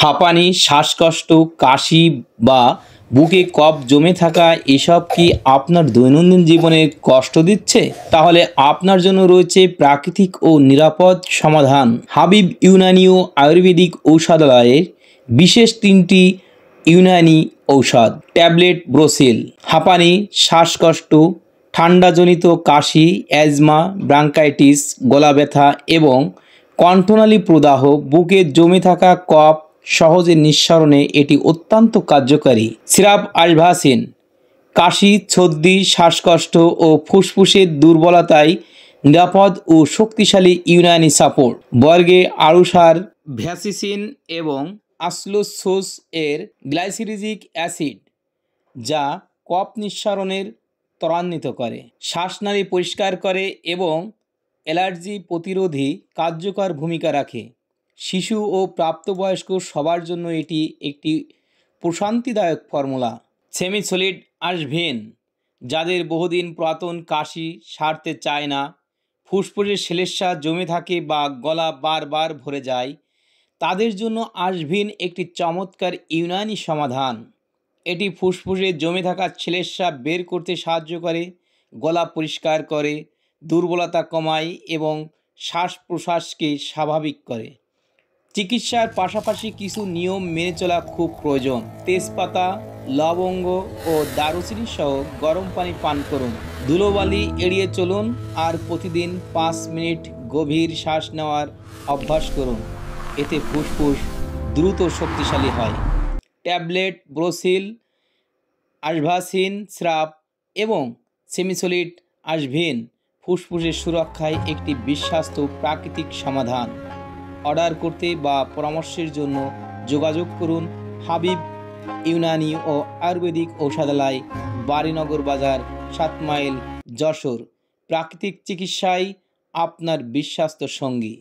হাঁপানি, শ্বাসকষ্ট, কাশি বা বুকে কফ জমে থাকা এসব কি আপনার দৈনন্দিন জীবনে কষ্ট দিচ্ছে? তাহলে আপনার জন্য রয়েছে প্রাকৃতিক ও নিরাপদ সমাধান। হাবিব ইউনানি ও আয়ুর্বেদিক ঔষধালয়ের বিশেষ ৩টি ইউনানি ঔষধ। ট্যাবলেট ব্রোসিল। হাঁপানি, শ্বাসকষ্ট, ঠান্ডাজনিত কাশি, অ্যাজমা, ব্রঙ্কাইটিস, গলা ব্যথা এবং কণ্ঠনালী প্রদাহ, বুকে জমে থাকা কফ সহজে নিঃসরণে এটি অত্যন্ত কার্যকারী। সিরাপ আজভাসিন। কাশি, সর্দি, শ্বাসকষ্ট ও ফুসফুসের দুর্বলতায় নিরাপদ ও শক্তিশালী ইউনানি সাপোর্ট। বর্গে আরুসার, ভ্যাসিসিন এবং আসলোসোস এর গ্লাইসিরিজিক অ্যাসিড, যা কফ নিঃসরণের ত্বরান্বিত করে, শ্বাসনালী পরিষ্কার করে এবং অ্যালার্জি প্রতিরোধী কার্যকর ভূমিকা রাখে। শিশু ও প্রাপ্তবয়স্ক সবার জন্য এটি একটি প্রশান্তিদায়ক ফর্মুলা। সেমি সলিড আশভিন। যাদের বহুদিন পুরাতন কাশি সারতে চায় না, ফুসফুসে শ্লেষ্মা জমে থাকে বা গলা বারবার ভরে যায়, তাদের জন্য আশভিন একটি চমৎকার ইউনানি সমাধান। এটি ফুসফুসে জমে থাকা শ্লেষ্মা বের করতে সাহায্য করে, গলা পরিষ্কার করে, দুর্বলতা কমায় এবং শ্বাস প্রশ্বাসকে স্বাভাবিক করে। চিকিৎসার পাশাপাশি কিছু নিয়ম মেনে চলা খুব প্রয়োজন। তেজপাতা, লবঙ্গ ও দারুচিনি সহ গরম পানি পান করুন। ধুলোবালি এড়িয়ে চলুন আর প্রতিদিন 5 মিনিট গভীর শ্বাস নেওয়ার অভ্যাস করুন। এতে ফুসফুস দ্রুত শক্তিশালী হয়। ট্যাবলেট ব্রোসিল, আজভাসিন সিরাপ এবং সেমিসলিড আশভিন ফুসফুসের সুরক্ষায় একটি বিশ্বস্ত প্রাকৃতিক সমাধান। অর্ডার করতে বা পরামর্শের জন্য যোগাযোগ করুন হাবিব ইউনানি ও আয়ুর্বেদিক ঔষধালয়, বারীনগর বাজার, 7 মাইল, যশোর। প্রাকৃতিক চিকিৎসায় আপনার বিশ্বস্ত সঙ্গী।